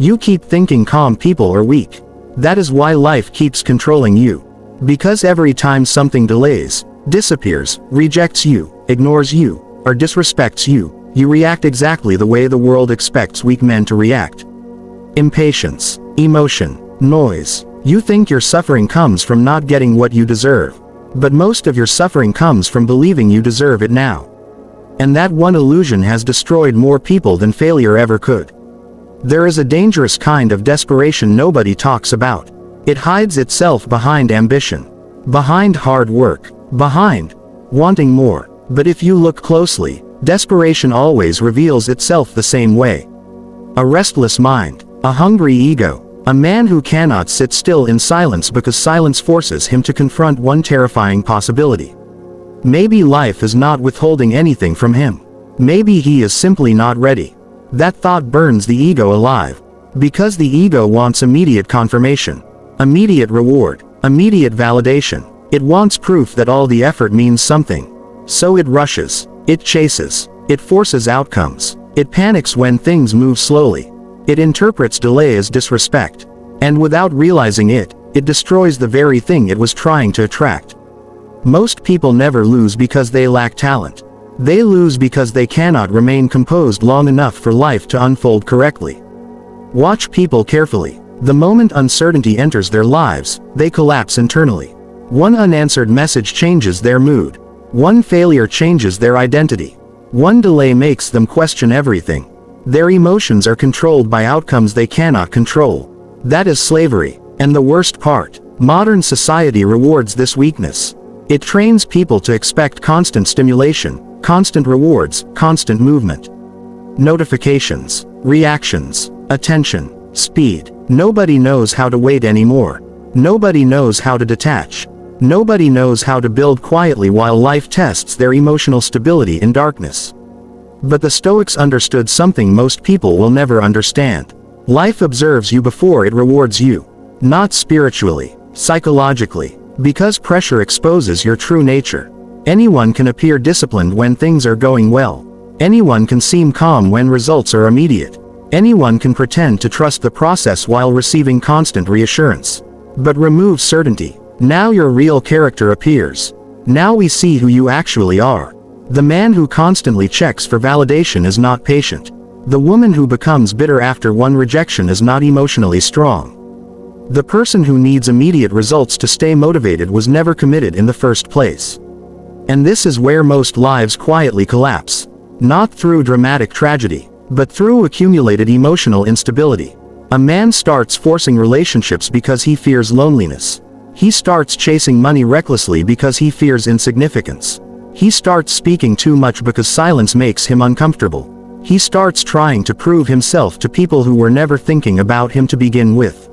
You keep thinking calm people are weak. That is why life keeps controlling you. Because every time something delays, disappears, rejects you, ignores you, or disrespects you, you react exactly the way the world expects weak men to react. Impatience, emotion, noise. You think your suffering comes from not getting what you deserve. But most of your suffering comes from believing you deserve it now. And that one illusion has destroyed more people than failure ever could. There is a dangerous kind of desperation nobody talks about. It hides itself behind ambition, behind hard work, behind wanting more. But if you look closely, desperation always reveals itself the same way. A restless mind, a hungry ego, a man who cannot sit still in silence because silence forces him to confront one terrifying possibility. Maybe life is not withholding anything from him. Maybe he is simply not ready. That thought burns the ego alive. Because the ego wants immediate confirmation, immediate reward, immediate validation. It wants proof that all the effort means something. So it rushes, it chases, it forces outcomes, it panics when things move slowly. It interprets delay as disrespect. And without realizing it, it destroys the very thing it was trying to attract. Most people never lose because they lack talent. They lose because they cannot remain composed long enough for life to unfold correctly. Watch people carefully. The moment uncertainty enters their lives, they collapse internally. One unanswered message changes their mood. One failure changes their identity. One delay makes them question everything. Their emotions are controlled by outcomes they cannot control. That is slavery. And the worst part, modern society rewards this weakness. It trains people to expect constant stimulation, constant rewards, constant movement. Notifications, reactions, attention, speed. Nobody knows how to wait anymore. Nobody knows how to detach. Nobody knows how to build quietly while life tests their emotional stability in darkness. But the Stoics understood something most people will never understand. Life observes you before it rewards you. Not spiritually, psychologically. Because pressure exposes your true nature. Anyone can appear disciplined when things are going well. Anyone can seem calm when results are immediate. Anyone can pretend to trust the process while receiving constant reassurance. But remove certainty. Now your real character appears. Now we see who you actually are. The man who constantly checks for validation is not patient. The woman who becomes bitter after one rejection is not emotionally strong. The person who needs immediate results to stay motivated was never committed in the first place. And this is where most lives quietly collapse. Not through dramatic tragedy, but through accumulated emotional instability. A man starts forcing relationships because he fears loneliness. He starts chasing money recklessly because he fears insignificance. He starts speaking too much because silence makes him uncomfortable. He starts trying to prove himself to people who were never thinking about him to begin with.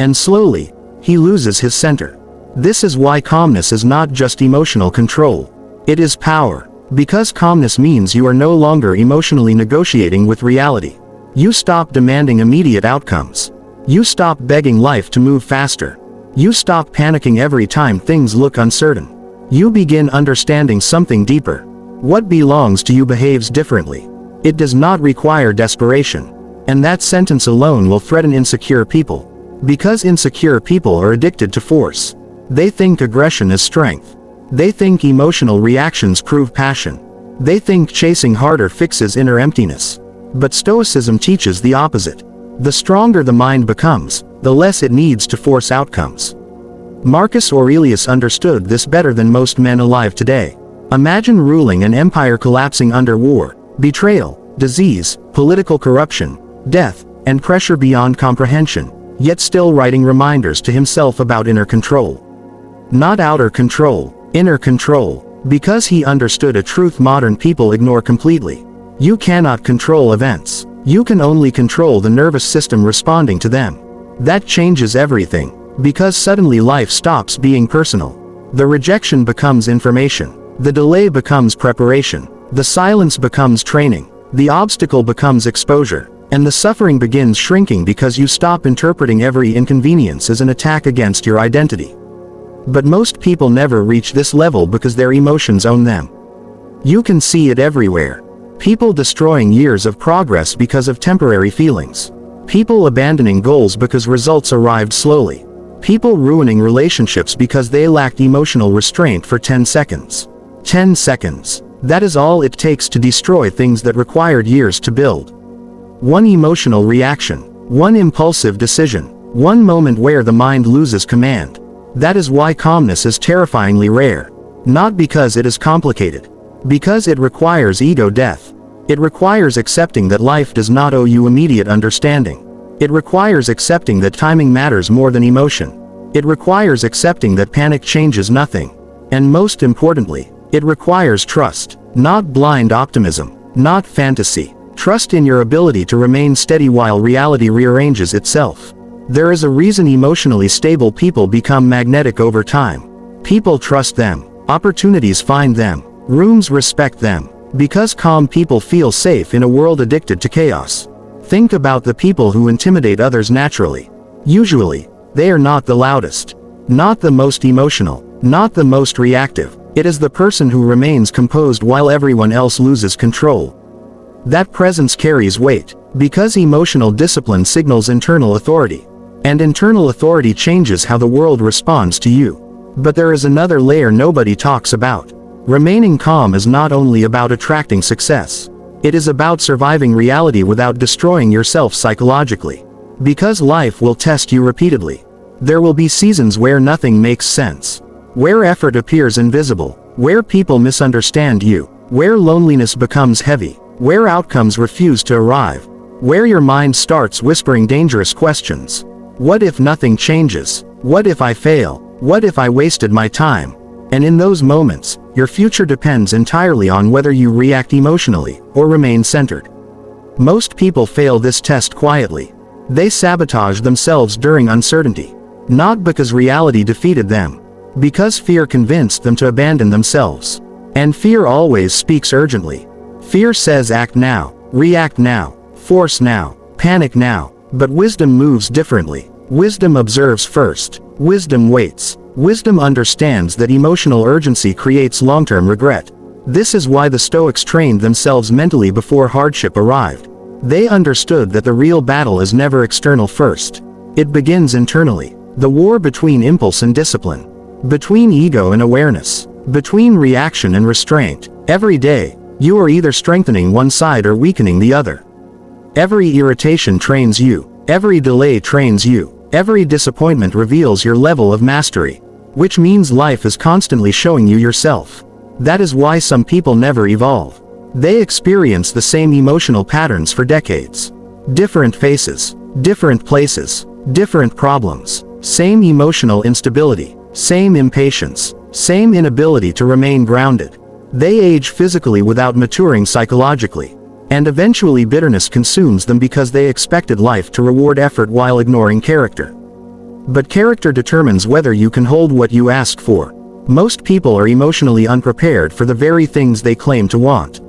And slowly, he loses his center. This is why calmness is not just emotional control. It is power. Because calmness means you are no longer emotionally negotiating with reality. You stop demanding immediate outcomes. You stop begging life to move faster. You stop panicking every time things look uncertain. You begin understanding something deeper. What belongs to you behaves differently. It does not require desperation. And that sentence alone will threaten insecure people. Because insecure people are addicted to force. They think aggression is strength. They think emotional reactions prove passion. They think chasing harder fixes inner emptiness. But Stoicism teaches the opposite. The stronger the mind becomes, the less it needs to force outcomes. Marcus Aurelius understood this better than most men alive today. Imagine ruling an empire collapsing under war, betrayal, disease, political corruption, death, and pressure beyond comprehension, yet still writing reminders to himself about inner control. Not outer control, inner control, because he understood a truth modern people ignore completely. You cannot control events. You can only control the nervous system responding to them. That changes everything, because suddenly life stops being personal. The rejection becomes information. The delay becomes preparation. The silence becomes training. The obstacle becomes exposure. And the suffering begins shrinking because you stop interpreting every inconvenience as an attack against your identity. But most people never reach this level because their emotions own them. You can see it everywhere. People destroying years of progress because of temporary feelings. People abandoning goals because results arrived slowly. People ruining relationships because they lacked emotional restraint for 10 seconds. 10 seconds. That is all it takes to destroy things that required years to build. One emotional reaction. One impulsive decision. One moment where the mind loses command. That is why calmness is terrifyingly rare. Not because it is complicated. Because it requires ego death. It requires accepting that life does not owe you immediate understanding. It requires accepting that timing matters more than emotion. It requires accepting that panic changes nothing. And most importantly, it requires trust, not blind optimism, not fantasy. Trust in your ability to remain steady while reality rearranges itself. There is a reason emotionally stable people become magnetic over time. People trust them. Opportunities find them. Rooms respect them. Because calm people feel safe in a world addicted to chaos. Think about the people who intimidate others naturally. Usually, they are not the loudest. Not the most emotional. Not the most reactive. It is the person who remains composed while everyone else loses control. That presence carries weight, because emotional discipline signals internal authority. And internal authority changes how the world responds to you. But there is another layer nobody talks about. Remaining calm is not only about attracting success. It is about surviving reality without destroying yourself psychologically. Because life will test you repeatedly. There will be seasons where nothing makes sense. Where effort appears invisible. Where people misunderstand you. Where loneliness becomes heavy. Where outcomes refuse to arrive. Where your mind starts whispering dangerous questions. What if nothing changes? What if I fail? What if I wasted my time? And in those moments, your future depends entirely on whether you react emotionally or remain centered. Most people fail this test quietly. They sabotage themselves during uncertainty. Not because reality defeated them. Because fear convinced them to abandon themselves. And fear always speaks urgently. Fear says act now, react now, force now, panic now. But wisdom moves differently. Wisdom observes first. Wisdom waits. Wisdom understands that emotional urgency creates long-term regret. This is why the Stoics trained themselves mentally before hardship arrived. They understood that the real battle is never external first. It begins internally. The war between impulse and discipline. Between ego and awareness. Between reaction and restraint. Every day, you are either strengthening one side or weakening the other. Every irritation trains you. Every delay trains you. Every disappointment reveals your level of mastery. Which means life is constantly showing you yourself. That is why some people never evolve. They experience the same emotional patterns for decades. Different faces. Different places. Different problems. Same emotional instability. Same impatience. Same inability to remain grounded. They age physically without maturing psychologically. And eventually bitterness consumes them because they expected life to reward effort while ignoring character. But character determines whether you can hold what you ask for. Most people are emotionally unprepared for the very things they claim to want.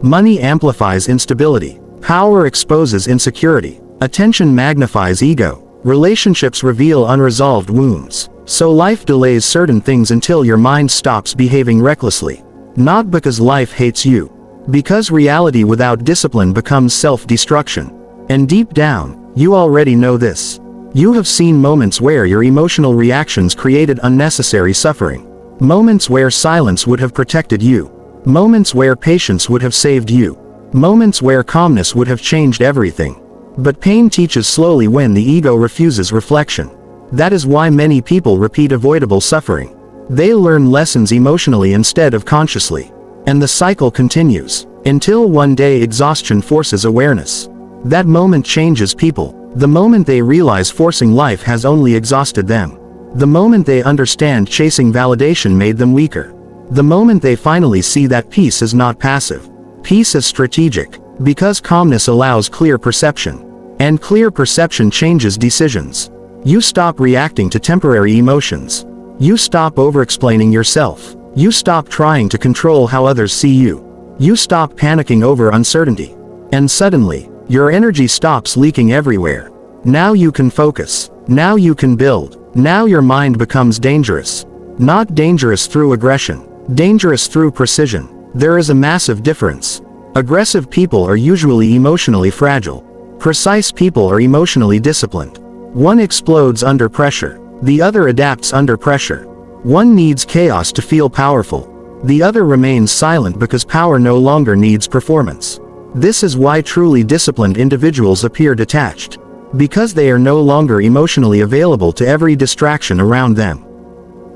Money amplifies instability. Power exposes insecurity. Attention magnifies ego. Relationships reveal unresolved wounds. So life delays certain things until your mind stops behaving recklessly. Not because life hates you. Because reality without discipline becomes self-destruction. And deep down, you already know this. You have seen moments where your emotional reactions created unnecessary suffering. Moments where silence would have protected you. Moments where patience would have saved you. Moments where calmness would have changed everything. But pain teaches slowly when the ego refuses reflection. That is why many people repeat avoidable suffering. They learn lessons emotionally instead of consciously. And the cycle continues, until one day exhaustion forces awareness. That moment changes people. The moment they realize forcing life has only exhausted them. The moment they understand chasing validation made them weaker. The moment they finally see that peace is not passive. Peace is strategic, because calmness allows clear perception. And clear perception changes decisions. You stop reacting to temporary emotions. You stop over-explaining yourself. You stop trying to control how others see you. You stop panicking over uncertainty. And suddenly, your energy stops leaking everywhere. Now you can focus. Now you can build. Now your mind becomes dangerous. Not dangerous through aggression. Dangerous through precision. There is a massive difference. Aggressive people are usually emotionally fragile. Precise people are emotionally disciplined. One explodes under pressure. The other adapts under pressure. One needs chaos to feel powerful. The other remains silent because power no longer needs performance. This is why truly disciplined individuals appear detached. Because they are no longer emotionally available to every distraction around them.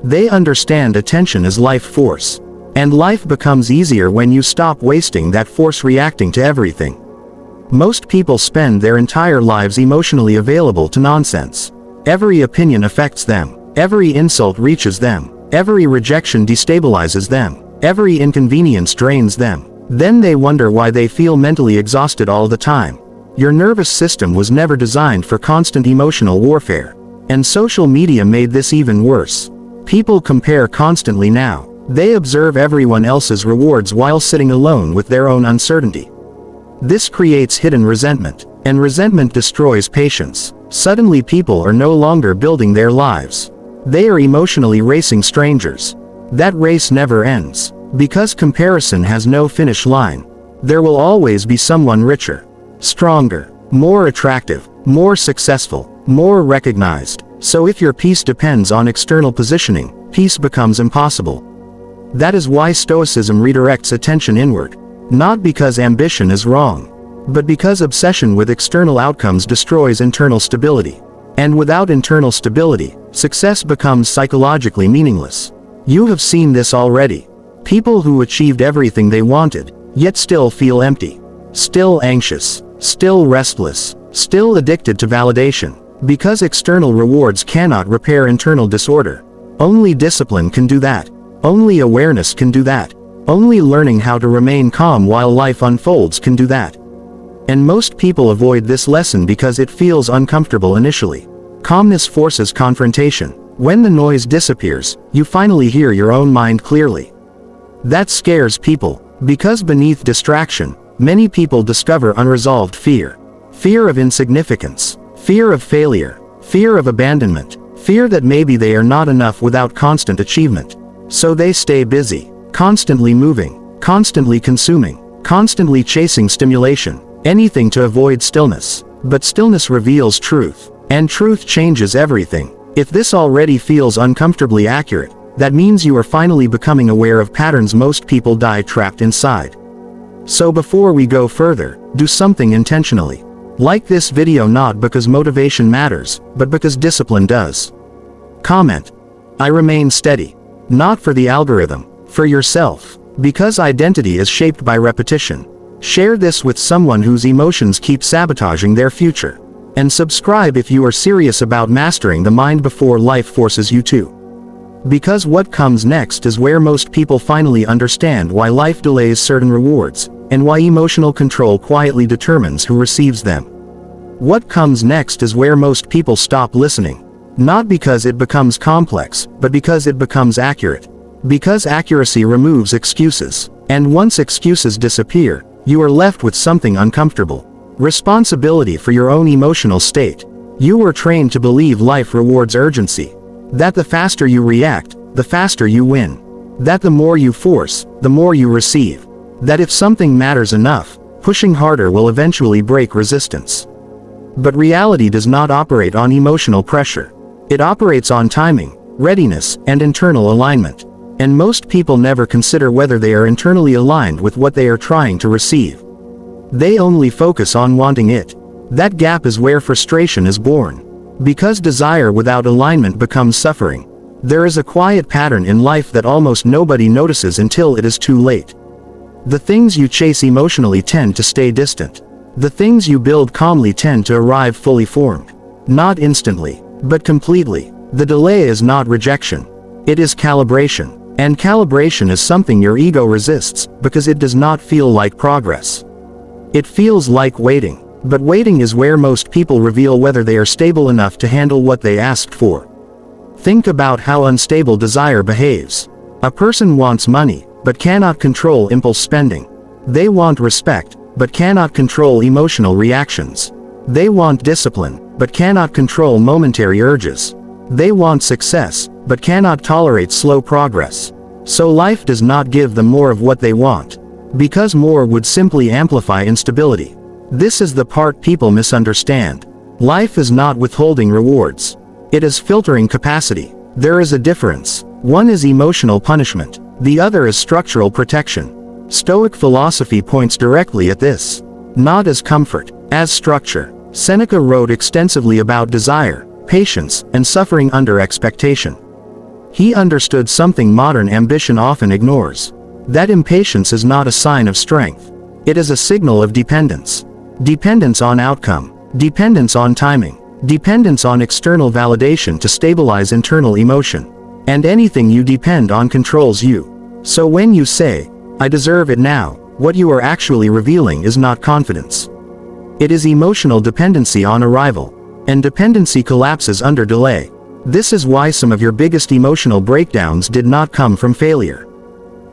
They understand attention as life force. And life becomes easier when you stop wasting that force reacting to everything. Most people spend their entire lives emotionally available to nonsense. Every opinion affects them. Every insult reaches them. Every rejection destabilizes them. Every inconvenience drains them. Then they wonder why they feel mentally exhausted all the time. Your nervous system was never designed for constant emotional warfare. And social media made this even worse. People compare constantly now. They observe everyone else's rewards while sitting alone with their own uncertainty. This creates hidden resentment, and resentment destroys patience. Suddenly people are no longer building their lives. They are emotionally racing strangers. That race never ends. Because comparison has no finish line. There will always be someone richer, stronger, more attractive, more successful, more recognized. So if your peace depends on external positioning, peace becomes impossible. That is why Stoicism redirects attention inward. Not because ambition is wrong, but because obsession with external outcomes destroys internal stability. And without internal stability, success becomes psychologically meaningless. You have seen this already. People who achieved everything they wanted, yet still feel empty. Still anxious. Still restless. Still addicted to validation. Because external rewards cannot repair internal disorder. Only discipline can do that. Only awareness can do that. Only learning how to remain calm while life unfolds can do that. And most people avoid this lesson because it feels uncomfortable initially. Calmness forces confrontation. When the noise disappears, you finally hear your own mind clearly. That scares people, because beneath distraction, many people discover unresolved fear. Fear of insignificance. Fear of failure. Fear of abandonment. Fear that maybe they are not enough without constant achievement. So they stay busy, constantly moving, constantly consuming, constantly chasing stimulation, anything to avoid stillness. But stillness reveals truth, and truth changes everything. If this already feels uncomfortably accurate, that means you are finally becoming aware of patterns most people die trapped inside. So before we go further, do something intentionally. Like this video not because motivation matters, but because discipline does. Comment. I remain steady. Not for the algorithm, for yourself. Because identity is shaped by repetition. Share this with someone whose emotions keep sabotaging their future. And subscribe if you are serious about mastering the mind before life forces you to. Because what comes next is where most people finally understand why life delays certain rewards, and why emotional control quietly determines who receives them. What comes next is where most people stop listening. Not because it becomes complex, but because it becomes accurate. Because accuracy removes excuses. And once excuses disappear, you are left with something uncomfortable. Responsibility for your own emotional state. You were trained to believe life rewards urgency. That the faster you react, the faster you win. That the more you force, the more you receive. That if something matters enough, pushing harder will eventually break resistance. But reality does not operate on emotional pressure. It operates on timing, readiness, and internal alignment. And most people never consider whether they are internally aligned with what they are trying to receive. They only focus on wanting it. That gap is where frustration is born. Because desire without alignment becomes suffering. There is a quiet pattern in life that almost nobody notices until it is too late. The things you chase emotionally tend to stay distant. The things you build calmly tend to arrive fully formed. Not instantly, but completely. The delay is not rejection. It is calibration. And calibration is something your ego resists, because it does not feel like progress. It feels like waiting. But waiting is where most people reveal whether they are stable enough to handle what they asked for. Think about how unstable desire behaves. A person wants money, but cannot control impulse spending. They want respect, but cannot control emotional reactions. They want discipline, but cannot control momentary urges. They want success, but cannot tolerate slow progress. So life does not give them more of what they want. Because more would simply amplify instability. This is the part people misunderstand. Life is not withholding rewards. It is filtering capacity. There is a difference. One is emotional punishment. The other is structural protection. Stoic philosophy points directly at this. Not as comfort, as structure. Seneca wrote extensively about desire, patience, and suffering under expectation. He understood something modern ambition often ignores. That impatience is not a sign of strength. It is a signal of dependence. Dependence on outcome. Dependence on timing. Dependence on external validation to stabilize internal emotion. And anything you depend on controls you. So when you say, "I deserve it now," what you are actually revealing is not confidence. It is emotional dependency on arrival. And dependency collapses under delay. This is why some of your biggest emotional breakdowns did not come from failure.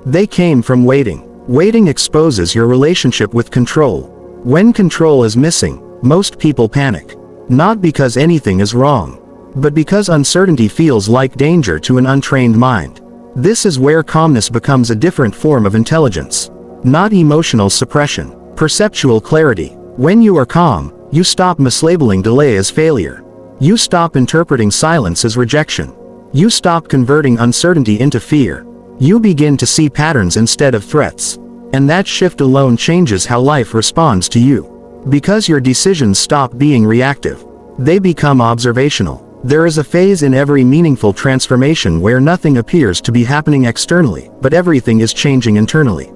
They came from waiting. Waiting exposes your relationship with control. When control is missing, most people panic. Not because anything is wrong, but because uncertainty feels like danger to an untrained mind. This is where calmness becomes a different form of intelligence. Not emotional suppression, perceptual clarity. When you are calm, you stop mislabeling delay as failure. You stop interpreting silence as rejection. You stop converting uncertainty into fear. You begin to see patterns instead of threats. And that shift alone changes how life responds to you. Because your decisions stop being reactive. They become observational. There is a phase in every meaningful transformation where nothing appears to be happening externally, but everything is changing internally.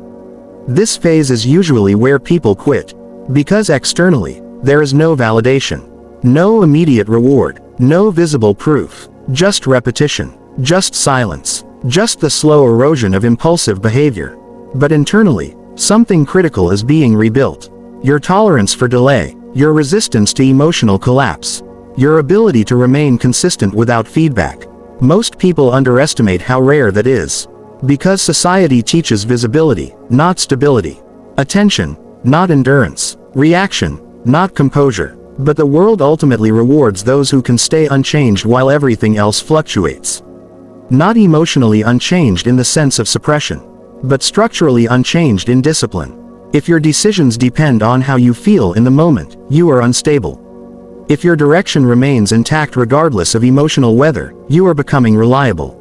This phase is usually where people quit. Because externally, there is no validation. No immediate reward. No visible proof. Just repetition. Just silence. Just the slow erosion of impulsive behavior. But internally, something critical is being rebuilt. Your tolerance for delay. Your resistance to emotional collapse. Your ability to remain consistent without feedback. Most people underestimate how rare that is. Because society teaches visibility, not stability. Attention, not endurance. Reaction, not composure. But the world ultimately rewards those who can stay unchanged while everything else fluctuates. Not emotionally unchanged in the sense of suppression, but structurally unchanged in discipline. If your decisions depend on how you feel in the moment, you are unstable. If your direction remains intact regardless of emotional weather, you are becoming reliable.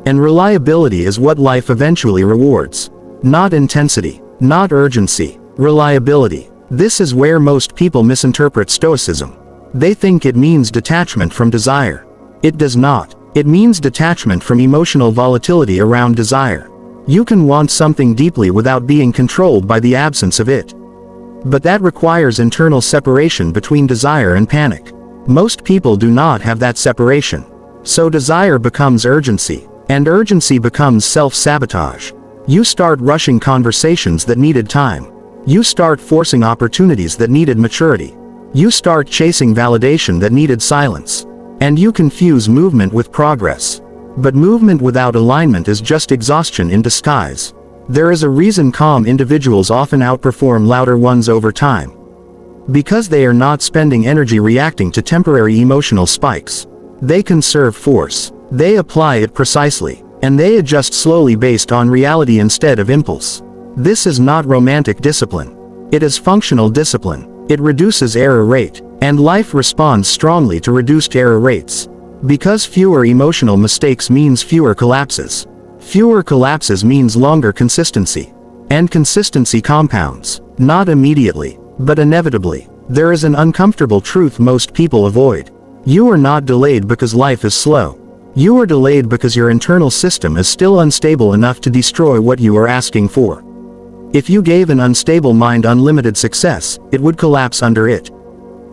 And reliability is what life eventually rewards. Not intensity, not urgency, reliability. This is where most people misinterpret Stoicism. They think it means detachment from desire. It does not. It means detachment from emotional volatility around desire. You can want something deeply without being controlled by the absence of it. But that requires internal separation between desire and panic. Most people do not have that separation. So desire becomes urgency, and urgency becomes self-sabotage. You start rushing conversations that needed time. You start forcing opportunities that needed maturity. You start chasing validation that needed silence. And you confuse movement with progress. But movement without alignment is just exhaustion in disguise. There is a reason calm individuals often outperform louder ones over time. Because they are not spending energy reacting to temporary emotional spikes. They conserve force. They apply it precisely. And they adjust slowly based on reality instead of impulse. This is not romantic discipline. It is functional discipline. It reduces error rate. And life responds strongly to reduced error rates. Because fewer emotional mistakes means fewer collapses. Fewer collapses means longer consistency. And consistency compounds. Not immediately, but inevitably. There is an uncomfortable truth most people avoid. You are not delayed because life is slow. You are delayed because your internal system is still unstable enough to destroy what you are asking for. If you gave an unstable mind unlimited success, it would collapse under it.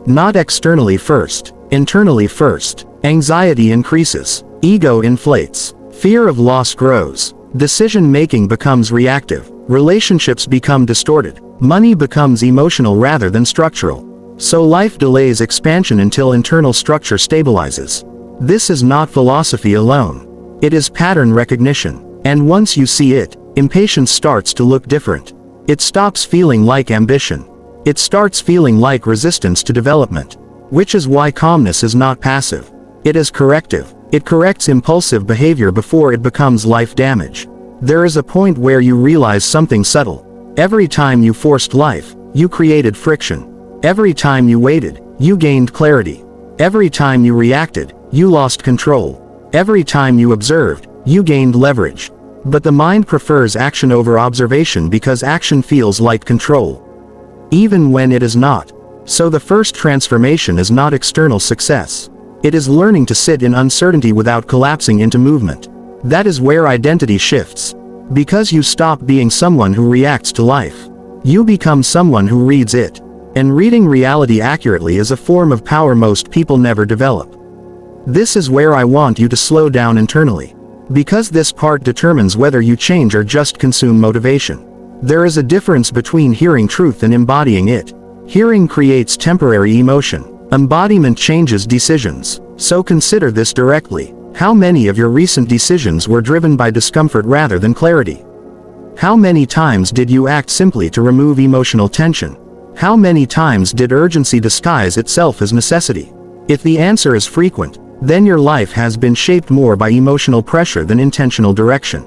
Not externally first, internally first. Anxiety increases. Ego inflates. Fear of loss grows. Decision-making becomes reactive. Relationships become distorted. Money becomes emotional rather than structural. So life delays expansion until internal structure stabilizes. This is not philosophy alone. It is pattern recognition. And once you see it, impatience starts to look different. It stops feeling like ambition. It starts feeling like resistance to development. Which is why calmness is not passive. It is corrective. It corrects impulsive behavior before it becomes life damage. There is a point where you realize something subtle. Every time you forced life, you created friction. Every time you waited, you gained clarity. Every time you reacted, you lost control. Every time you observed, you gained leverage. But the mind prefers action over observation because action feels like control, even when it is not. So the first transformation is not external success. It is learning to sit in uncertainty without collapsing into movement. That is where identity shifts. Because you stop being someone who reacts to life. You become someone who reads it. And reading reality accurately is a form of power most people never develop. This is where I want you to slow down internally. Because this part determines whether you change or just consume motivation. There is a difference between hearing truth and embodying it. Hearing creates temporary emotion. Embodiment changes decisions. So consider this directly. How many of your recent decisions were driven by discomfort rather than clarity? How many times did you act simply to remove emotional tension? How many times did urgency disguise itself as necessity? If the answer is frequent, then your life has been shaped more by emotional pressure than intentional direction.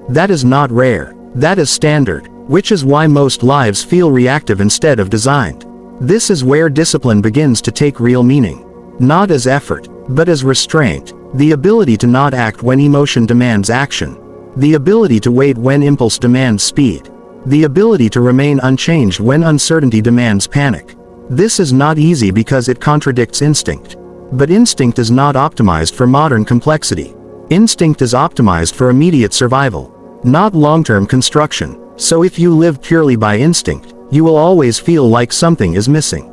That is not rare. That is standard, which is why most lives feel reactive instead of designed. This is where discipline begins to take real meaning. Not as effort, but as restraint. The ability to not act when emotion demands action. The ability to wait when impulse demands speed. The ability to remain unchanged when uncertainty demands panic. This is not easy because it contradicts instinct. But instinct is not optimized for modern complexity. Instinct is optimized for immediate survival, not long-term construction. So if you live purely by instinct, you will always feel like something is missing.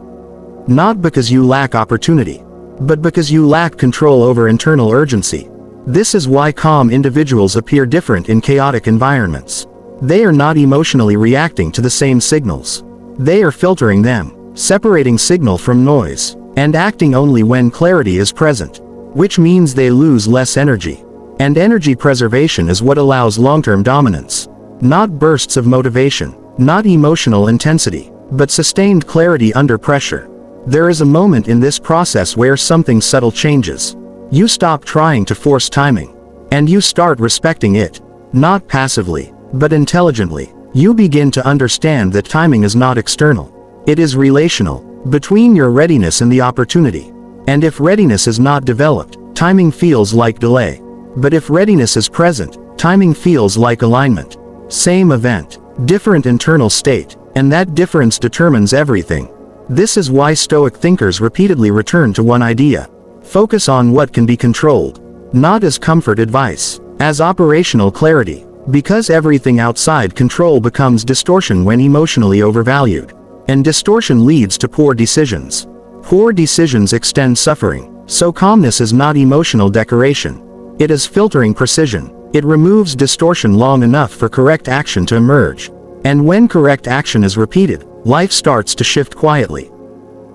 Not because you lack opportunity, but because you lack control over internal urgency. This is why calm individuals appear different in chaotic environments. They are not emotionally reacting to the same signals. They are filtering them, separating signal from noise, and acting only when clarity is present, which means they lose less energy. And energy preservation is what allows long-term dominance. Not bursts of motivation, not emotional intensity, but sustained clarity under pressure. There is a moment in this process where something subtle changes. You stop trying to force timing, and you start respecting it. Not passively, but intelligently. You begin to understand that timing is not external. It is relational, between your readiness and the opportunity. And if readiness is not developed, timing feels like delay. But if readiness is present, timing feels like alignment. Same event, different internal state, and that difference determines everything. This is why Stoic thinkers repeatedly return to one idea. Focus on what can be controlled, not as comfort advice, as operational clarity. Because everything outside control becomes distortion when emotionally overvalued. And distortion leads to poor decisions. Poor decisions extend suffering. So calmness is not emotional decoration. It is filtering precision. It removes distortion long enough for correct action to emerge. And when correct action is repeated, life starts to shift quietly.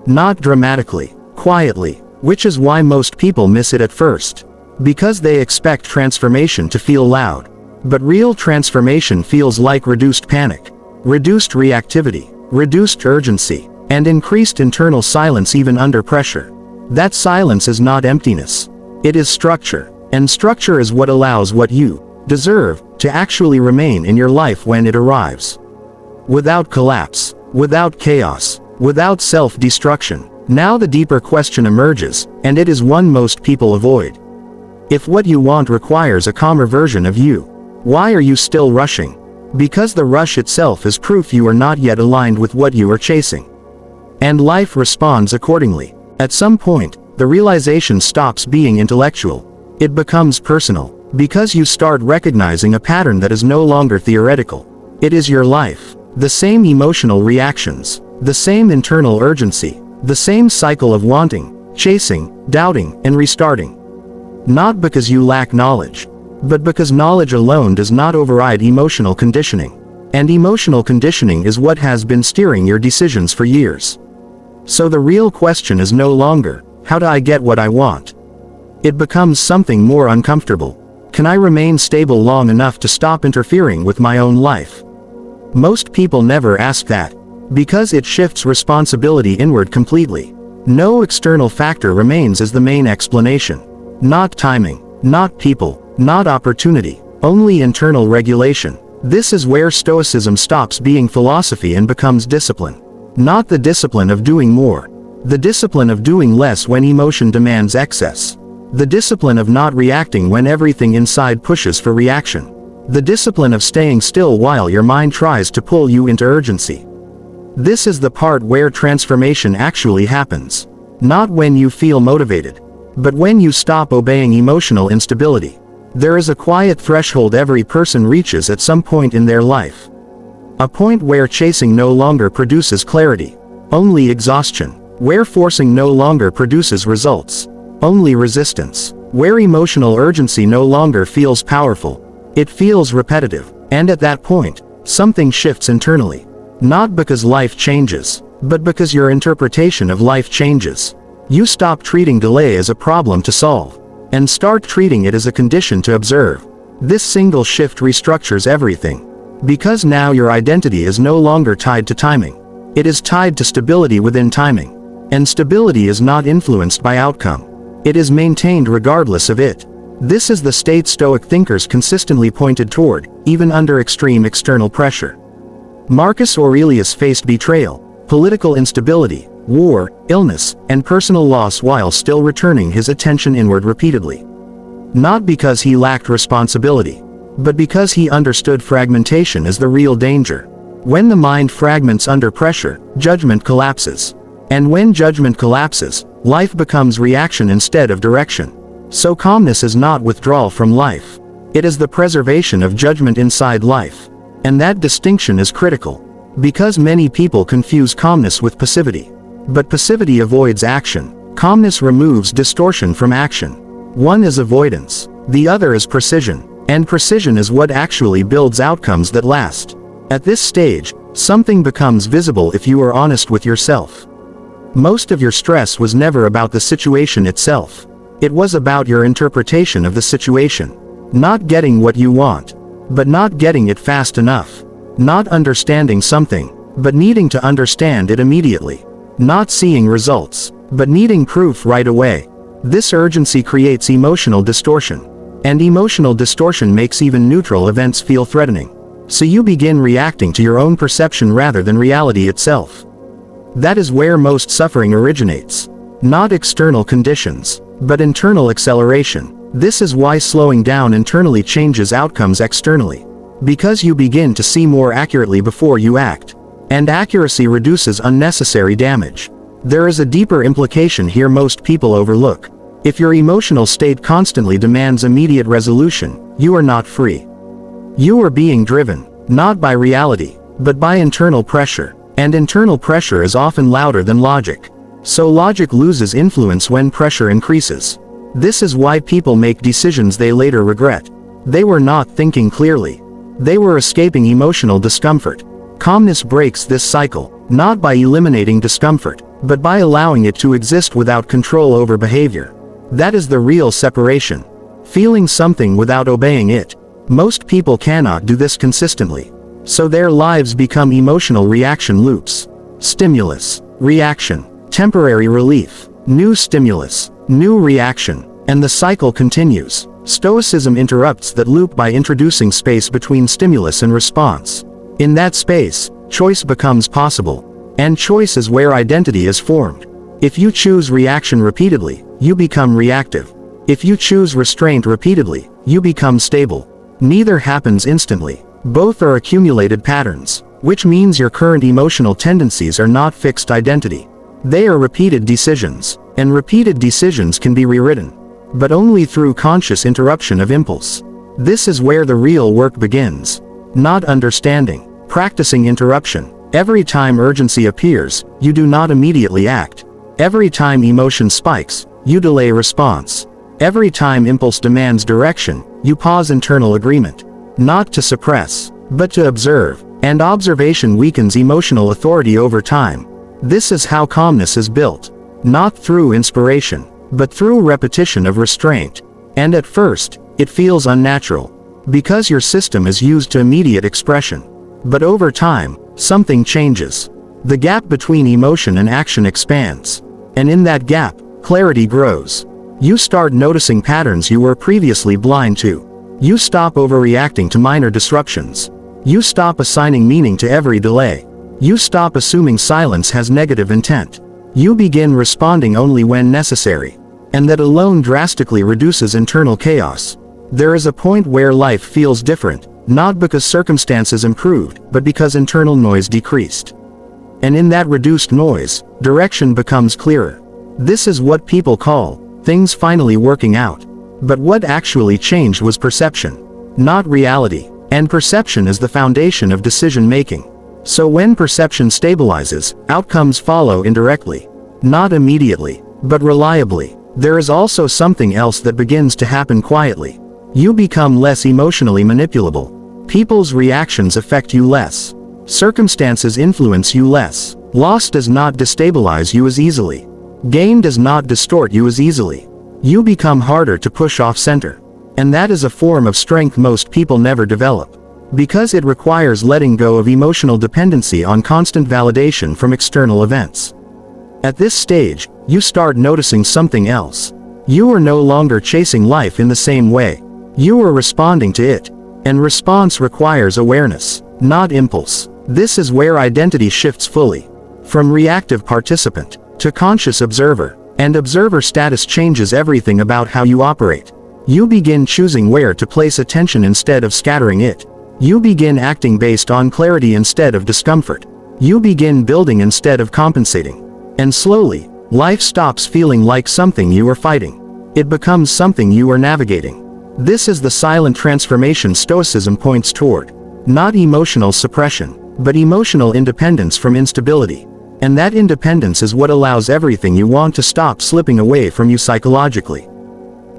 Not dramatically, quietly, which is why most people miss it at first. Because they expect transformation to feel loud. But real transformation feels like reduced panic, reduced reactivity, reduced urgency, and increased internal silence even under pressure. That silence is not emptiness. It is structure, and structure is what allows what you deserve to actually remain in your life when it arrives. Without collapse, without chaos, without self-destruction. Now the deeper question emerges, and it is one most people avoid. If what you want requires a calmer version of you, why are you still rushing? Because the rush itself is proof you are not yet aligned with what you are chasing. And life responds accordingly. At some point, the realization stops being intellectual. It becomes personal, because you start recognizing a pattern that is no longer theoretical. It is your life. The same emotional reactions, the same internal urgency, the same cycle of wanting, chasing, doubting, and restarting. Not because you lack knowledge, but because knowledge alone does not override emotional conditioning. And emotional conditioning is what has been steering your decisions for years. So the real question is no longer, how do I get what I want? It becomes something more uncomfortable. Can I remain stable long enough to stop interfering with my own life? Most people never ask that, because it shifts responsibility inward completely. No external factor remains as the main explanation. Not timing, not people, not opportunity, only internal regulation. This is where Stoicism stops being philosophy and becomes discipline. Not the discipline of doing more. The discipline of doing less when emotion demands excess. The discipline of not reacting when everything inside pushes for reaction. The discipline of staying still while your mind tries to pull you into urgency. This is the part where transformation actually happens. Not when you feel motivated, but when you stop obeying emotional instability. There is a quiet threshold every person reaches at some point in their life. A point where chasing no longer produces clarity, only exhaustion. Where forcing no longer produces results, only resistance. Where emotional urgency no longer feels powerful, it feels repetitive. And at that point, something shifts internally. Not because life changes, but because your interpretation of life changes. You stop treating delay as a problem to solve, and start treating it as a condition to observe. This single shift restructures everything. Because now your identity is no longer tied to timing. It is tied to stability within timing. And stability is not influenced by outcome. It is maintained regardless of it. This is the state Stoic thinkers consistently pointed toward, even under extreme external pressure. Marcus Aurelius faced betrayal, political instability, war, illness, and personal loss while still returning his attention inward repeatedly. Not because he lacked responsibility, but because he understood fragmentation as the real danger. When the mind fragments under pressure, judgment collapses. And when judgment collapses, life becomes reaction instead of direction. So calmness is not withdrawal from life. It is the preservation of judgment inside life. And that distinction is critical. Because many people confuse calmness with passivity. But passivity avoids action. Calmness removes distortion from action. One is avoidance. The other is precision. And precision is what actually builds outcomes that last. At this stage, something becomes visible if you are honest with yourself. Most of your stress was never about the situation itself. It was about your interpretation of the situation. Not getting what you want, but not getting it fast enough. Not understanding something, but needing to understand it immediately. Not seeing results, but needing proof right away. This urgency creates emotional distortion. And emotional distortion makes even neutral events feel threatening. So you begin reacting to your own perception rather than reality itself. That is where most suffering originates. Not external conditions, but internal acceleration. This is why slowing down internally changes outcomes externally. Because you begin to see more accurately before you act. And accuracy reduces unnecessary damage. There is a deeper implication here most people overlook. If your emotional state constantly demands immediate resolution, you are not free. You are being driven, not by reality, but by internal pressure. And internal pressure is often louder than logic. So logic loses influence when pressure increases. This is why people make decisions they later regret. They were not thinking clearly. They were escaping emotional discomfort. Calmness breaks this cycle, not by eliminating discomfort, but by allowing it to exist without control over behavior. That is the real separation. Feeling something without obeying it. Most people cannot do this consistently. So their lives become emotional reaction loops. Stimulus, reaction, temporary relief, new stimulus, new reaction, and the cycle continues. Stoicism interrupts that loop by introducing space between stimulus and response. In that space, choice becomes possible. And choice is where identity is formed. If you choose reaction repeatedly, you become reactive. If you choose restraint repeatedly, you become stable. Neither happens instantly. Both are accumulated patterns, which means your current emotional tendencies are not fixed identity. They are repeated decisions, and repeated decisions can be rewritten, but only through conscious interruption of impulse. This is where the real work begins. Not understanding, practicing interruption. Every time urgency appears, you do not immediately act. Every time emotion spikes, you delay response. Every time impulse demands direction, you pause internal agreement. Not to suppress, but to observe. And observation weakens emotional authority over time. This is how calmness is built. Not through inspiration, but through repetition of restraint. And at first, it feels unnatural. Because your system is used to immediate expression. But over time, something changes. The gap between emotion and action expands. And in that gap, clarity grows. You start noticing patterns you were previously blind to. You stop overreacting to minor disruptions. You stop assigning meaning to every delay. You stop assuming silence has negative intent. You begin responding only when necessary. And that alone drastically reduces internal chaos. There is a point where life feels different, not because circumstances improved, but because internal noise decreased. And in that reduced noise, direction becomes clearer. This is what people call things finally working out. But what actually changed was perception, not reality. And perception is the foundation of decision making. So when perception stabilizes, outcomes follow indirectly. Not immediately, but reliably. There is also something else that begins to happen quietly. You become less emotionally manipulable. People's reactions affect you less. Circumstances influence you less. Loss does not destabilize you as easily. Gain does not distort you as easily. You become harder to push off center. And that is a form of strength most people never develop. Because it requires letting go of emotional dependency on constant validation from external events. At this stage, you start noticing something else. You are no longer chasing life in the same way. You are responding to it. And response requires awareness, not impulse. This is where identity shifts fully. From reactive participant to conscious observer. And observer status changes everything about how you operate. You begin choosing where to place attention instead of scattering it. You begin acting based on clarity instead of discomfort. You begin building instead of compensating. And slowly, life stops feeling like something you are fighting. It becomes something you are navigating. This is the silent transformation Stoicism points toward. Not emotional suppression, but emotional independence from instability. And that independence is what allows everything you want to stop slipping away from you psychologically.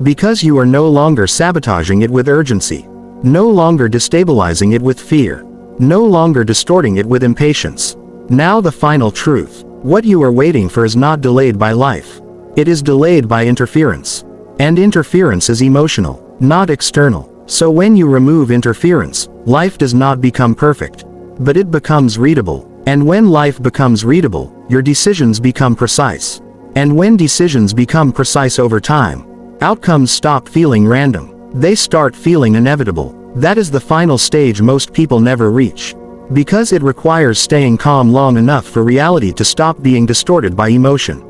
Because you are no longer sabotaging it with urgency. No longer destabilizing it with fear. No longer distorting it with impatience. Now the final truth. What you are waiting for is not delayed by life. It is delayed by interference. And interference is emotional, not external. So when you remove interference, life does not become perfect. But it becomes readable. And when life becomes readable, your decisions become precise. And when decisions become precise over time, outcomes stop feeling random. They start feeling inevitable. That is the final stage most people never reach. Because it requires staying calm long enough for reality to stop being distorted by emotion.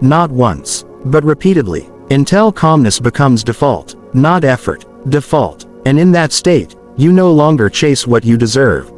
Not once, but repeatedly, until calmness becomes default, not effort, default. And in that state, you no longer chase what you deserve.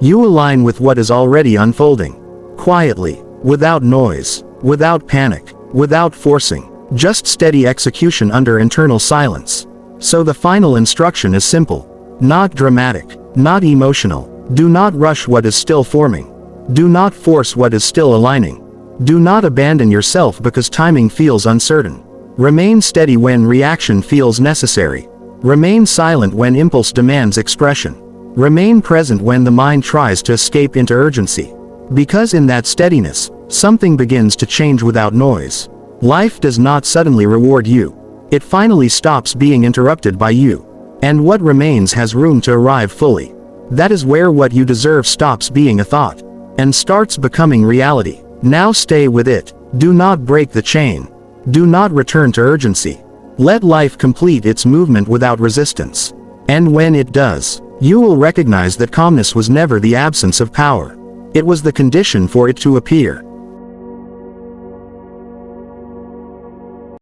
You align with what is already unfolding. Quietly, without noise, without panic, without forcing. Just steady execution under internal silence. So the final instruction is simple. Not dramatic, not emotional. Do not rush what is still forming. Do not force what is still aligning. Do not abandon yourself because timing feels uncertain. Remain steady when reaction feels necessary. Remain silent when impulse demands expression. Remain present when the mind tries to escape into urgency. Because in that steadiness, something begins to change without noise. Life does not suddenly reward you. It finally stops being interrupted by you. And what remains has room to arrive fully. That is where what you deserve stops being a thought. And starts becoming reality. Now stay with it. Do not break the chain. Do not return to urgency. Let life complete its movement without resistance. And when it does, you will recognize that calmness was never the absence of power. It was the condition for it to appear.